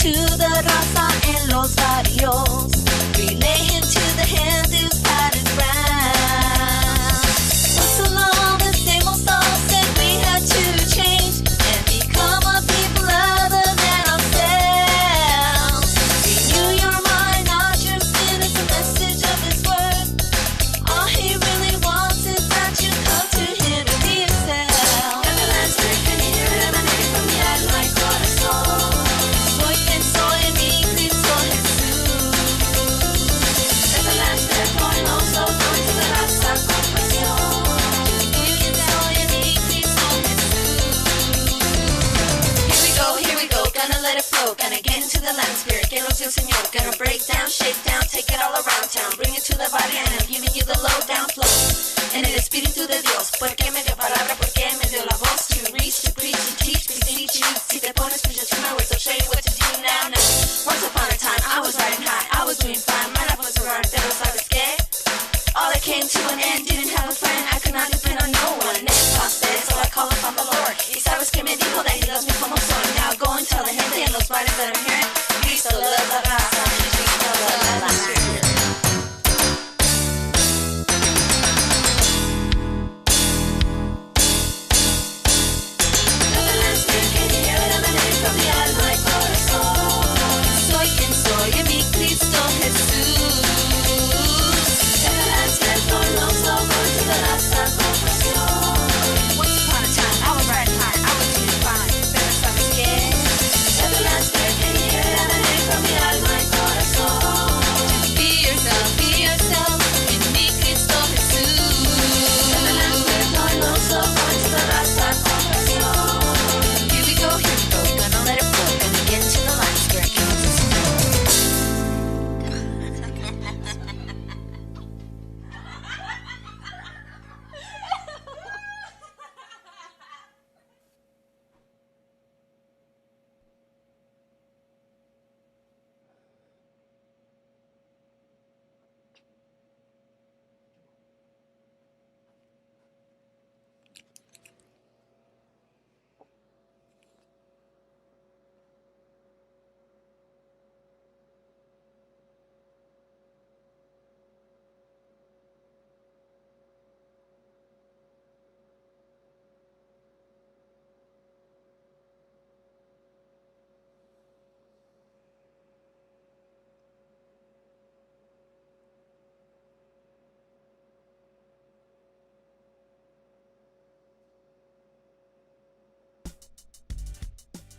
to the raza en los barrios, relaying to the Hindus battered ground. For so long the same old style said we had to change and become a people other than ourselves. Renew your mind, not your sin, it's the message of His word. All He really wants is that you come to Him and be yourself. Everlasting, can you hear it emanating from mi alma y corazón? Soy quien soy en mi Cristo Jesús. Everlasting, flowing oh so down to the raza con pasión. Soy quien soy en mi Cristo Jesús. Here we go, gonna let it flow, gonna get into the land spirit, que nos dio el Señor, gonna break down, shake down, take it all around town, bring it to the body and I'm giving you the low down flow. En el Espíritu de Dios, porque me dio palabra, porque me dio la voz to reach, to preach, to teach, beseech you. Si te pones escucha to my words, I'll show you what to do now. Once upon a time, I was riding high, I was doing fine, my life was around, pero sabes que all that came to an end, didn't have a friend, I could not depend on no one. Entonces, so I call upon the Lord. Y sabes que me dijo that He loves me como soy. Now go and tell the gente en los bares that I'm hearing, Cristo loves la raza, Cristo loves la raza. From mi alma y corazón, soy quien soy en mi Cristo Jesús. Everlasting, flowing oh so down to the raza con pasión. Once upon a time, I was riding high, I was doing fine, pero sabes que everlasting, can you hear it emanating from mi alma y corazón? Be yourself en mi Cristo Jesús. Everlasting, flowing oh so down to the raza con pasión. Here we go, gonna let it flow, gonna get into the line spirit, que nos dio el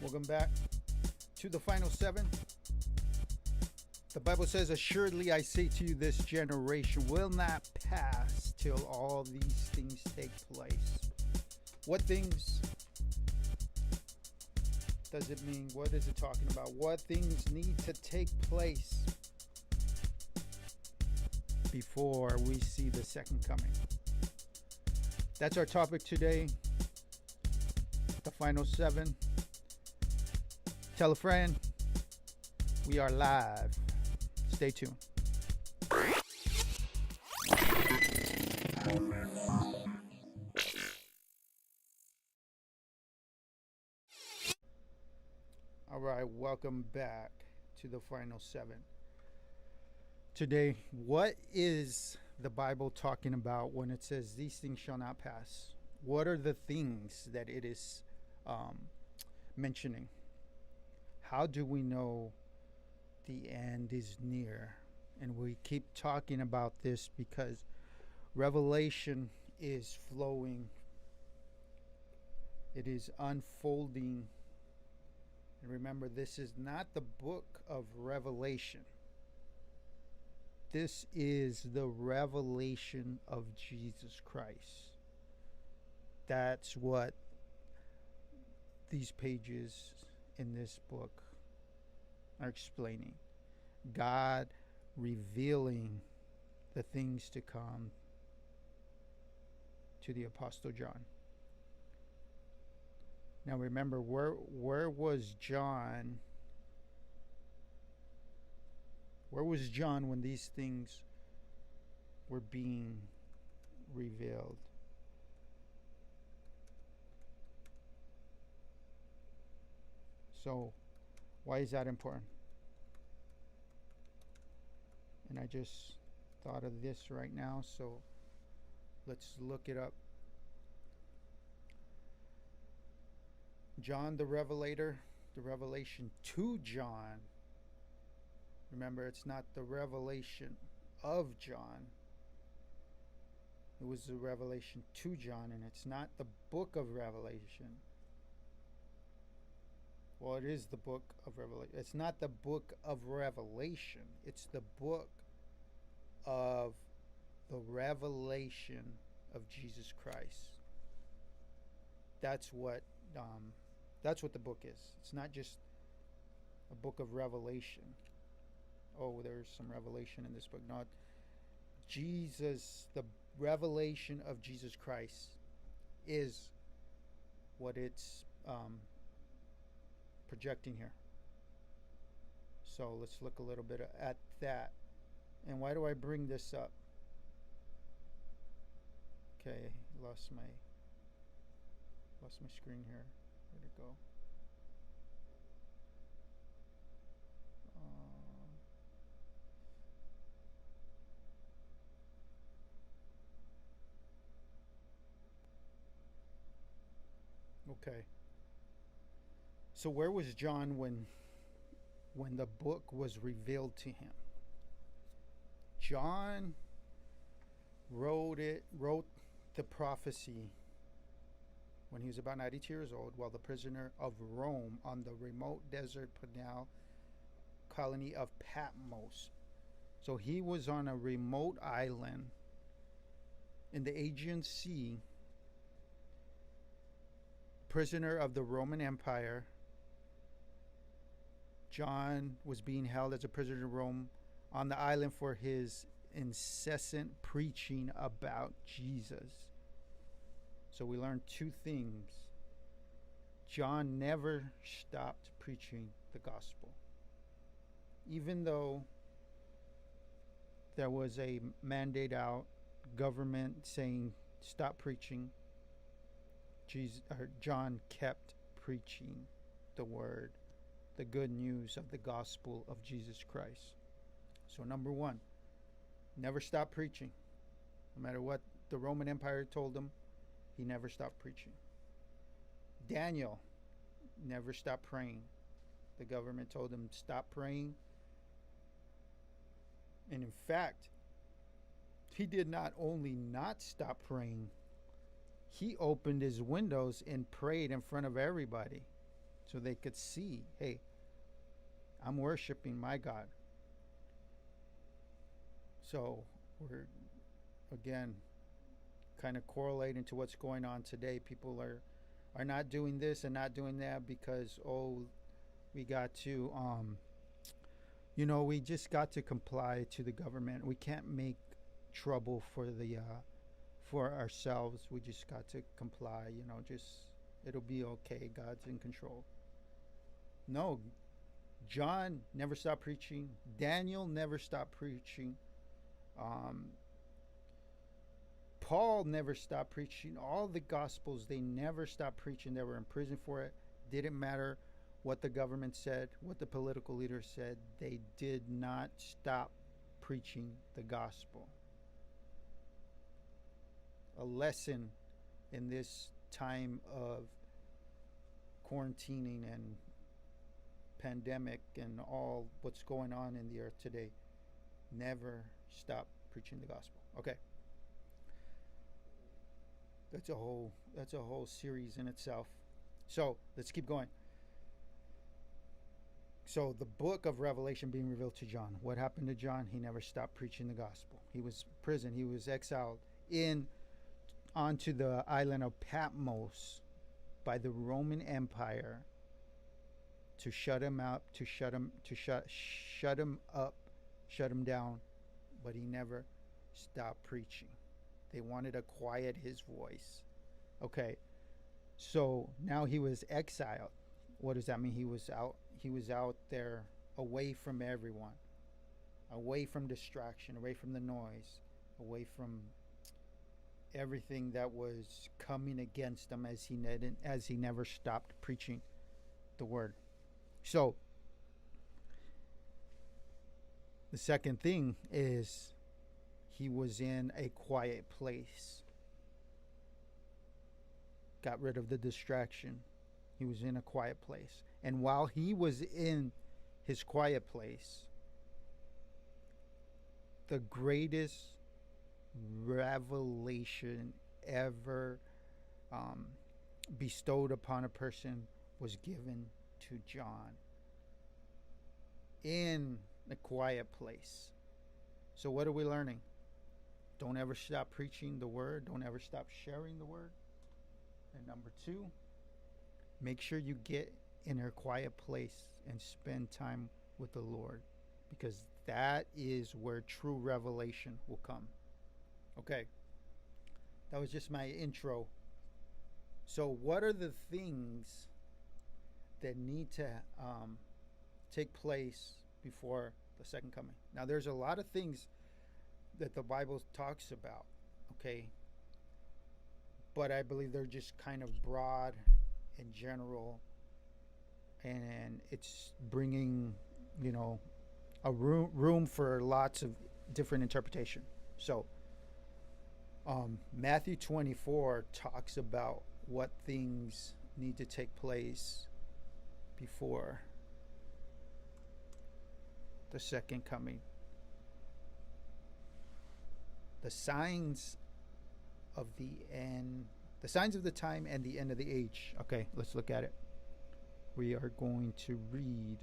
Welcome back to the final 7. The Bible says, assuredly I say to you, this generation will not pass till all these things take place. What things does it mean? What is it talking about? What things need to take place before we see the second coming? That's our topic today. The final 7. Tell a friend. We are live. Stay tuned. All right, welcome back to the final 7. Today, what is the Bible talking about when it says these things shall not pass? What are the things that it is mentioning? How do we know the end is near? And we keep talking about this because Revelation is flowing. It is unfolding. And remember, this is not the book of Revelation. This is the revelation of Jesus Christ. That's what these pages in this book are explaining. God revealing the things to come to the Apostle John. Now remember, where was John? Where was John when these things were being revealed? So Why is that important? And I just thought of this right now, so let's look it up. John the Revelator, the revelation to John. Remember, it's not the revelation of John. It was the revelation to John, and it's not the book of Revelation. Well, it is the book of Revelation. It's not the book of Revelation. It's the book of the revelation of Jesus Christ. That's what the book is. It's not just a book of Revelation. Oh, there's some revelation in this book. Not Jesus. The revelation of Jesus Christ is what it's projecting here. So let's look a little bit at that. And why do I bring this up? Okay, lost my screen here. Where'd it go? Okay. So where was John when the book was revealed to him? John wrote the prophecy when he was about 92 years old, while the prisoner of Rome on the remote desert penal colony of Patmos. So he was on a remote island in the Aegean Sea, prisoner of the Roman Empire. John was being held as a prisoner in Rome on the island for his incessant preaching about Jesus. So we learned two things. John never stopped preaching the gospel. Even though there was a mandate out, government saying stop preaching, John kept preaching the word, the good news of the gospel of Jesus Christ. So number one, never stop preaching. No matter what the Roman Empire told him, he never stopped preaching. Daniel never stopped praying. The government told him stop praying. And in fact, he did not only not stop praying, he opened his windows and prayed in front of everybody so they could see, hey, I'm worshiping my God. So we're, again, kind of correlating to what's going on today. People are not doing this and not doing that because, we got to, we just got to comply to the government. We can't make trouble for ourselves. We just got to comply, it'll be okay. God's in control. No, John never stopped preaching. Daniel never stopped preaching. Paul never stopped preaching. All the gospels, they never stopped preaching. They were in prison for it. Didn't matter what the government said, what the political leaders said. They did not stop preaching the gospel. A lesson in this time of quarantining and pandemic and all what's going on in the earth today. Never stop preaching the gospel. Okay. That's a whole series in itself. So let's keep going. So the book of Revelation being revealed to John. What happened to John? He never stopped preaching the gospel. He was in prison. He was exiled onto the island of Patmos by the Roman Empire to shut him up, shut him down, but he never stopped preaching. They wanted to quiet his voice. Okay, so now he was exiled. What does that mean? He was out there away from everyone, away from distraction, away from the noise, away from everything that was coming against him as he never stopped preaching the word. So The second thing is he was in a quiet place. Got rid of the distraction. He was in a quiet place. And while he was in his quiet place, the greatest revelation ever bestowed upon a person was given to John in a quiet place. So what are we learning? Don't ever stop preaching the word. Don't ever stop sharing the word. And number two, make sure you get in a quiet place and spend time with the Lord, because that is where true revelation will come. Okay, that was just my intro. So what are the things that need to take place before the second coming? Now, there's a lot of things that the Bible talks about, okay? But I believe they're just kind of broad and general, and it's bringing, a room for lots of different interpretation. So, Matthew 24 talks about what things need to take place before the second coming. The signs of the end, the signs of the time and the end of the age. Okay, let's look at it. We are going to read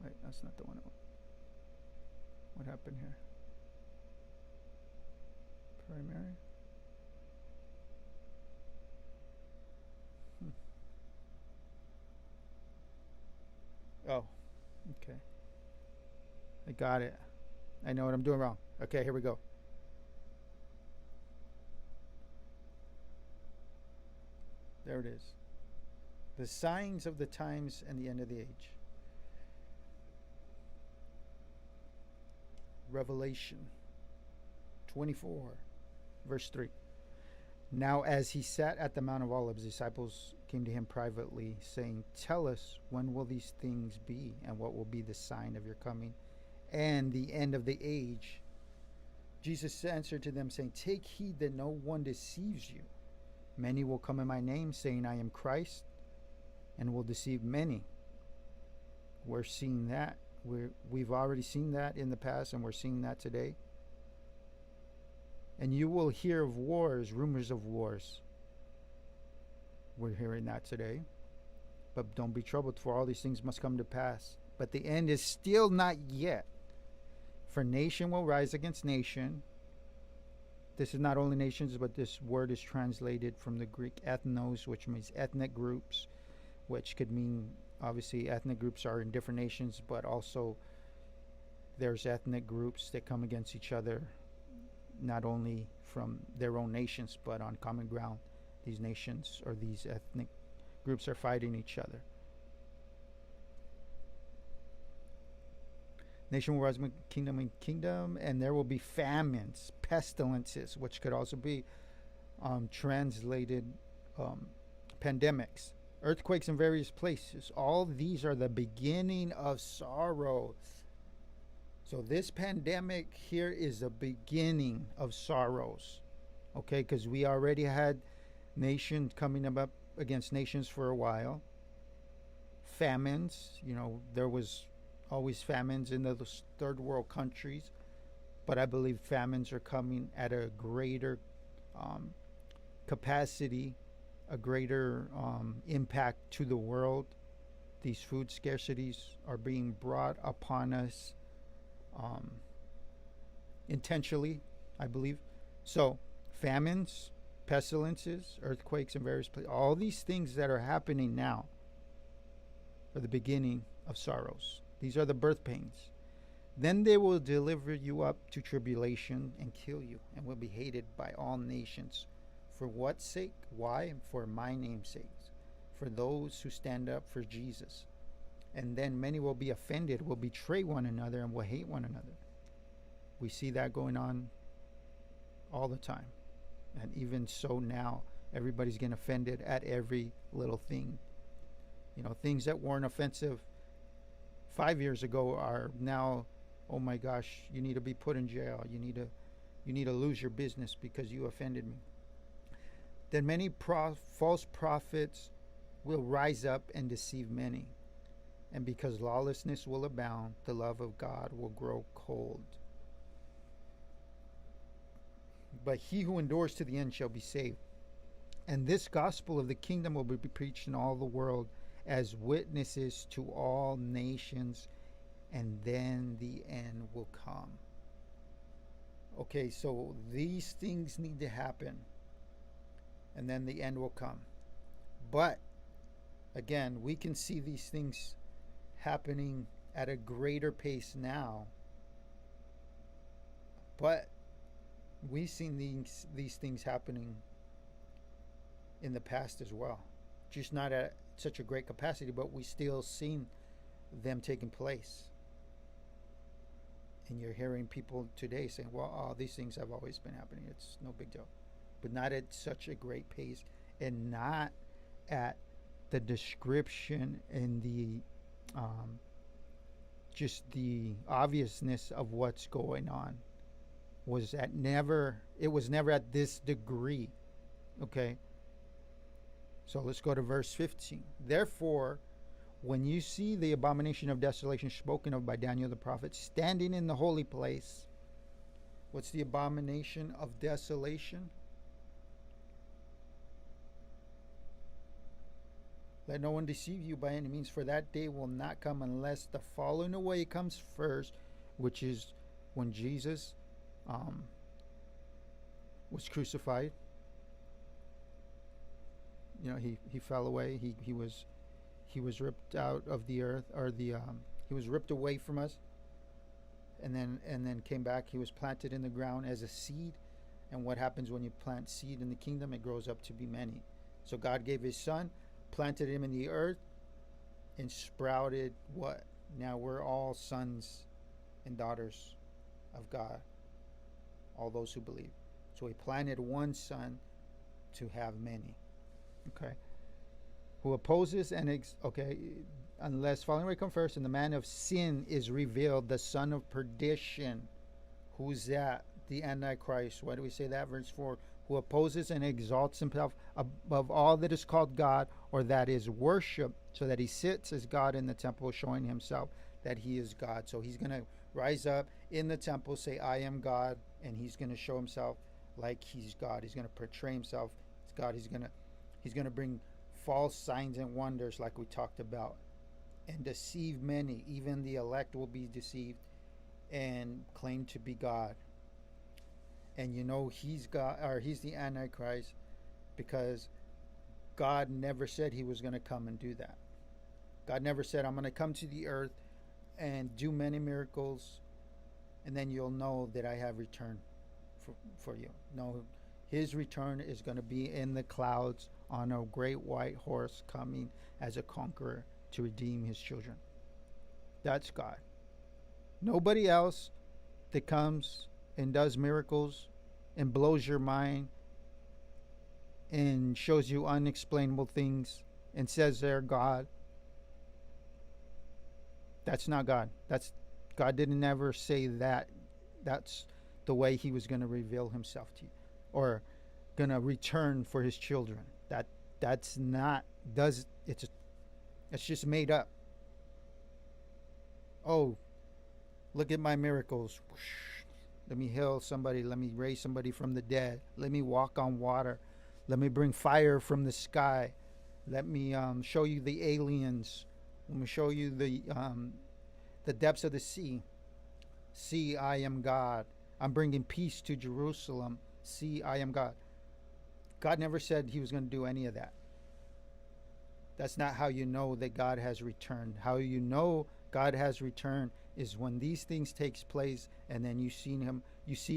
wait, that's not the one. What happened here? Primary. Oh, okay. I got it. I know what I'm doing wrong. Okay, here we go. There it is. The signs of the times and the end of the age. Revelation 24, verse 3. Now, as he sat at the Mount of Olives, disciples came to him privately, saying, "Tell us, when will these things be, and what will be the sign of your coming and the end of the age?" Jesus answered to them, saying, "Take heed that no one deceives you. Many will come in my name, saying, 'I am Christ,' and will deceive many." We're seeing that. We've already seen that in the past, and we're seeing that today. And you will hear of wars, rumors of wars. We're hearing that today. But don't be troubled, for all these things must come to pass. But the end is still not yet. For nation will rise against nation. This is not only nations, but this word is translated from the Greek ethnos, which means ethnic groups, which could mean, obviously, ethnic groups are in different nations, but also there's ethnic groups that come against each other, not only from their own nations, but on common ground. These nations or these ethnic groups are fighting each other. Nation will rise with kingdom and kingdom, and there will be famines, pestilences, which could also be translated pandemics, earthquakes in various places. All these are the beginning of sorrows. So this pandemic here is the beginning of sorrows, okay? Because we already had nations coming up against nations for a while. Famines, there was always famines in those third world countries, but I believe famines are coming at a greater capacity, a greater impact to the world. These food scarcities are being brought upon us intentionally, I believe. So famines, pestilences, earthquakes in various places, all these things that are happening now are the beginning of sorrows. These are the birth pains. Then they will deliver you up to tribulation and kill you, and will be hated by all nations. For what sake? Why? For my name's sake. For those who stand up for Jesus. And then many will be offended, will betray one another, and will hate one another. We see that going on all the time. And even so now, everybody's getting offended at every little thing. Things that weren't offensive 5 years ago are now, oh my gosh, you need to be put in jail. You need to lose your business because you offended me. Then many false prophets will rise up and deceive many. And because lawlessness will abound, the love of God will grow cold. But he who endures to the end shall be saved. And this gospel of the kingdom will be preached in all the world as witnesses to all nations, and then the end will come. Okay, so these things need to happen, and then the end will come. But again, we can see these things happening at a greater pace now, but we've seen these things happening in the past as well, just not at such a great capacity, but we still seen them taking place. And you're hearing people today saying, well, these things have always been happening, it's no big deal, but not at such a great pace, and not at the description and the just the obviousness of what's going on. It was never at this degree. Okay, so let's go to verse 15. Therefore, when you see the abomination of desolation spoken of by Daniel the prophet standing in the holy place. What's the abomination of desolation? Let no one deceive you by any means, for that day will not come unless the falling away comes first, which is when Jesus was crucified. He fell away. He was ripped out of the earth, or he was ripped away from us, and then came back. He was planted in the ground as a seed, and what happens when you plant seed in the kingdom? It grows up to be many. So God gave his son, planted him in the earth, and sprouted what? Now we're all sons and daughters of God, all those who believe. So he planted one son to have many. Okay. Who opposes unless falling away come first, and the man of sin is revealed, the son of perdition. Who's that? The Antichrist. Why do we say that? Verse 4. Who opposes and exalts himself above all that is called God, or that is worship, so that he sits as God in the temple, showing himself that he is God. So he's going to rise up in the temple, say, I am God, and he's going to show himself like he's God. He's going to portray himself as God. He's going to bring false signs and wonders, like we talked about, and deceive many. Even the elect will be deceived and claim to be God. And he's God, or he's the Antichrist, because God never said he was going to come and do that. God never said, I'm going to come to the earth and do many miracles, and then you'll know that I have returned for you. No, his return is going to be in the clouds on a great white horse, coming as a conqueror to redeem his children. That's God. Nobody else that comes and does miracles and blows your mind and shows you unexplainable things and says they're God. That's not God. God didn't ever say that. That's the way he was going to reveal himself to you, or going to return for his children. That's not it's just made up. Oh, look at my miracles. Let me heal somebody. Let me raise somebody from the dead. Let me walk on water. Let me bring fire from the sky. Let me show you the aliens. Let me show you the depths of the sea. See, I am God. I'm bringing peace to Jerusalem. See, I am God. God never said he was going to do any of that. That's not how you know that God has returned. How you know God has returned is when these things takes place, and then you see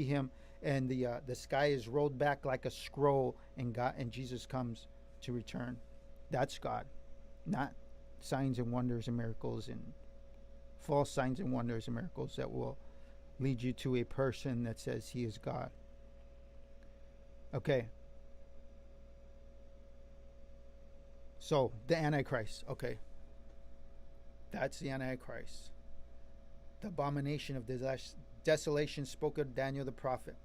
him, and the sky is rolled back like a scroll, and Jesus comes to return. That's God, not signs and wonders and miracles and false signs and wonders and miracles that will lead you to a person that says he is God. Okay. So the Antichrist. Okay. That's the Antichrist. The abomination of desolation spoke of Daniel the prophet.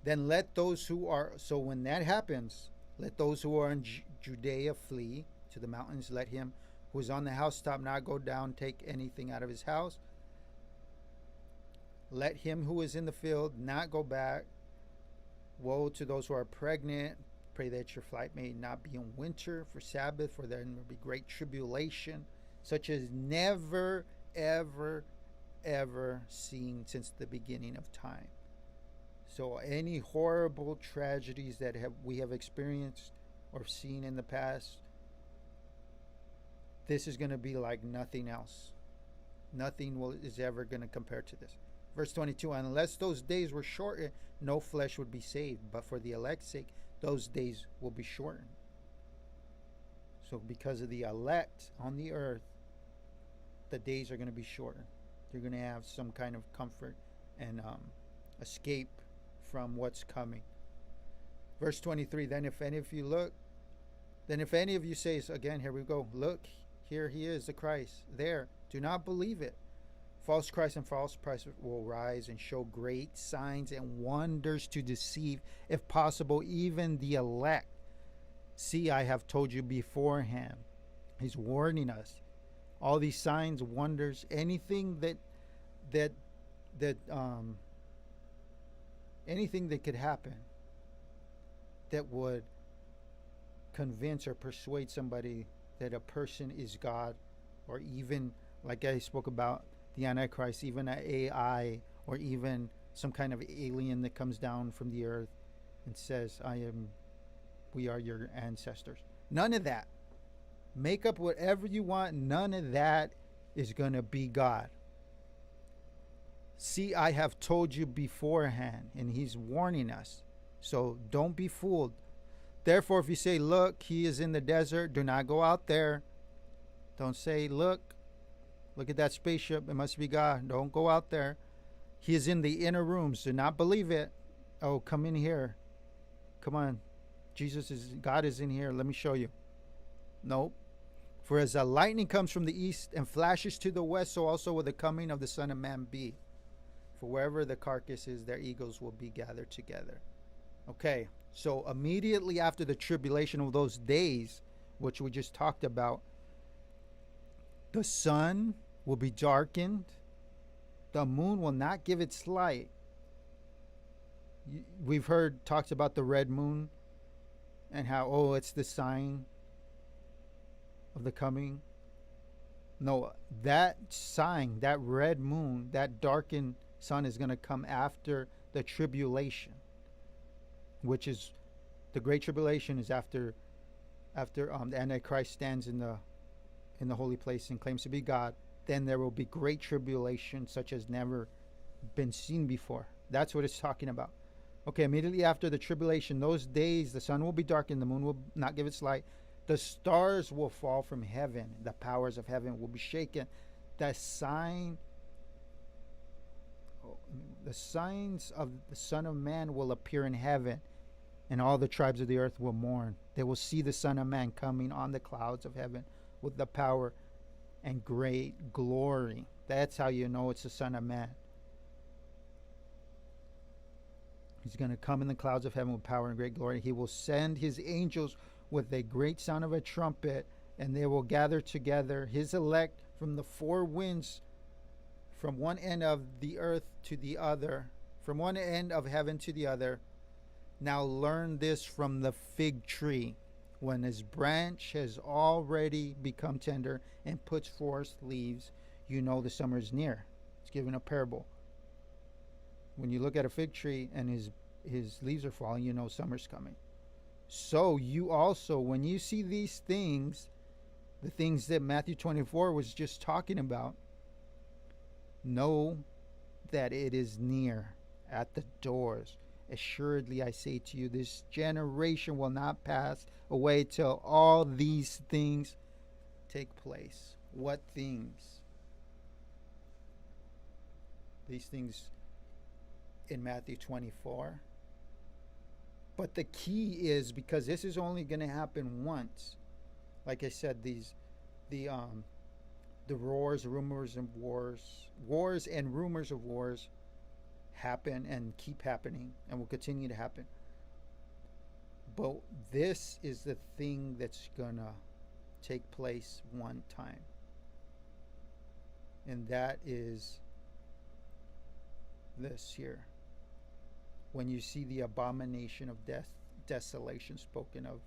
Then let those who are, so when that happens, let those who are in Judea flee to the mountains. Let him who is on the housetop not go down, take anything out of his house. Let him who is in the field not go back. Woe to those who are pregnant. Pray that your flight may not be in winter for Sabbath, for there will be great tribulation, such as never, ever, ever seen since the beginning of time. So any horrible tragedies that we have experienced or seen in the past, this is going to be like nothing else. Nothing is ever going to compare to this. Verse 22, unless those days were shortened, no flesh would be saved. But for the elect's sake, those days will be shortened. So because of the elect on the earth, the days are going to be shortened. You're going to have some kind of comfort and escape from what's coming. Verse 23, then if any of you says, again, here we go, look, here he is, the Christ, there, do not believe it. False Christ and false prophets will rise and show great signs and wonders to deceive, if possible, even the elect. See, I have told you beforehand. He's warning us. All these signs, wonders, anything anything that could happen that would convince or persuade somebody that a person is God, or even, like I spoke about, the Antichrist, even an AI, or even some kind of alien that comes down from the earth and says, we are your ancestors. None of that. Make up whatever you want. None of that is going to be God. See, I have told you beforehand, and he's warning us. So don't be fooled. Therefore, if you say, look, he is in the desert, do not go out there. Don't say, look at that spaceship, it must be God. Don't go out there. He is in the inner rooms. Do not believe it. Oh, come in here. Come on. God is in here. Let me show you. Nope. For as the lightning comes from the east and flashes to the west, so also will the coming of the Son of Man be. For wherever the carcass is, their eagles will be gathered together. Okay, so immediately after the tribulation of those days, which we just talked about, the sun will be darkened. The moon will not give its light. We've heard talks about the red moon and how, it's the sign of the coming. No, that sign, that red moon, that darkened sun is going to come after the tribulation, which is the great tribulation is after the Antichrist stands in the holy place and claims to be God. Then there will be great tribulation such as never been seen before. That's what it's talking about. Okay, immediately after the tribulation, those days the sun will be darkened, the moon will not give its light, the stars will fall from heaven, the powers of heaven will be shaken. The signs of the Son of Man will appear in heaven, and all the tribes of the earth will mourn. They will see the Son of Man coming on the clouds of heaven with the power and great glory. That's how you know it's the Son of Man. He's going to come in the clouds of heaven with power and great glory. He will send his angels with a great sound of a trumpet, and they will gather together his elect from the four winds, from one end of the earth to the other, from one end of heaven to the other. Now learn this from the fig tree. When his branch has already become tender and puts forth leaves, you know the summer is near. It's given a parable. When you look at a fig tree and his leaves are falling, you know summer's coming. So you also, when you see these things, the things that Matthew 24 was just talking about, know that it is near, at the doors. Assuredly I say to you, this generation will not pass away till all these things take place. What things? These things in Matthew 24. But the key is, because this is only going to happen once. Like I said, the the wars, rumors, and wars and rumors of wars happen and keep happening and will continue to happen. But this is the thing that's gonna take place one time. And that is this here. When you see the abomination of death, desolation spoken of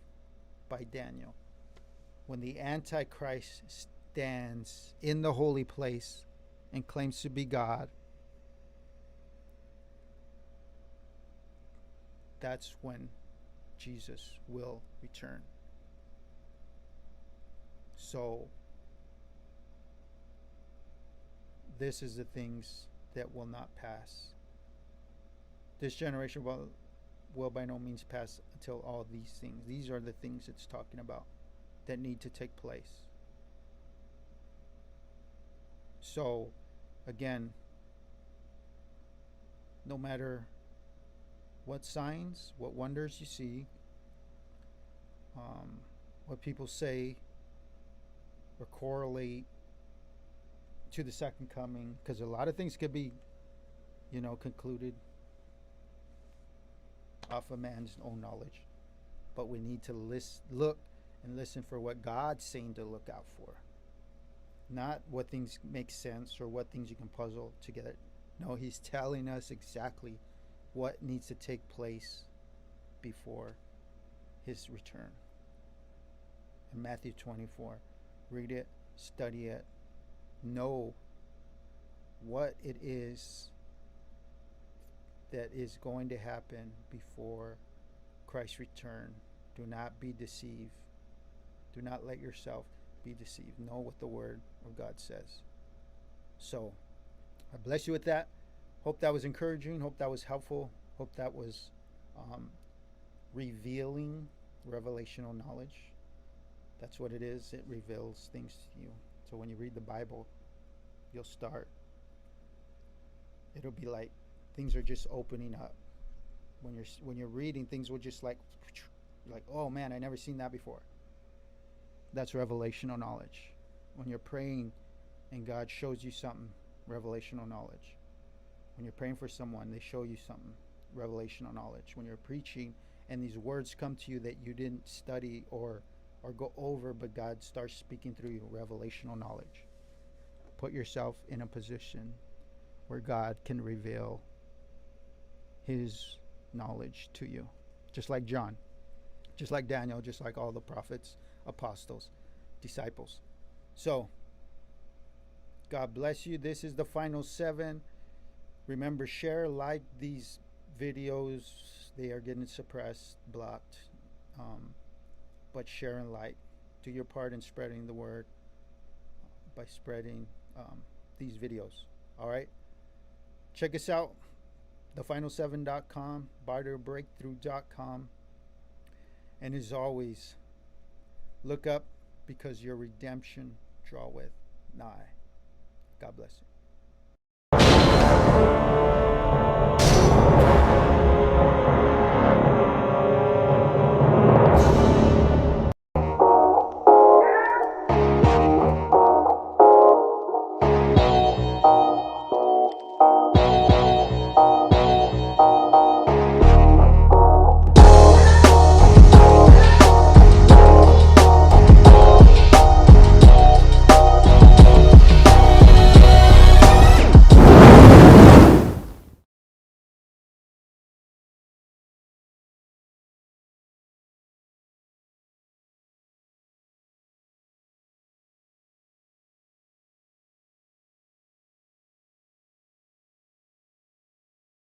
by Daniel. When the Antichrist stands in the holy place and claims to be God, that's when Jesus will return. So, this is the things that will not pass. This generation will by no means pass until all these things. These are the things it's talking about that need to take place. So, again, no matter what signs, what wonders you see, what people say or correlate to the second coming, because a lot of things could be, concluded off of man's own knowledge. But we need to look and listen for what God's saying to look out for. Not what things make sense or what things you can puzzle together. No, he's telling us exactly what needs to take place before his return. In Matthew 24, read it, study it, know what it is that is going to happen before Christ's return. Do not be deceived. Do not let yourself be deceived. Know what the Word of God says. So, I bless you with that. Hope that was encouraging. Hope that was helpful. Hope that was revealing revelational knowledge. That's what it is. It reveals things to you. So when you read the Bible, you'll start. It'll be like things are just opening up. When you're reading, things will just like, oh man, I never seen that before. That's revelational knowledge. When you're praying and God shows you something, revelational knowledge. When you're praying for someone, they show you something, revelational knowledge. When you're preaching and these words come to you that you didn't study or go over, but God starts speaking through you, revelational knowledge. Put yourself in a position where God can reveal his knowledge to you. Just like John, just like Daniel, just like all the prophets, apostles, disciples. So, God bless you. This is the final 7. Remember, share, like these videos. They are getting suppressed, blocked. But share and like. Do your part in spreading the word by spreading these videos. All right? Check us out. Thefinal7.com, Breakthru.com. And as always, look up because your redemption draweth nigh. God bless you.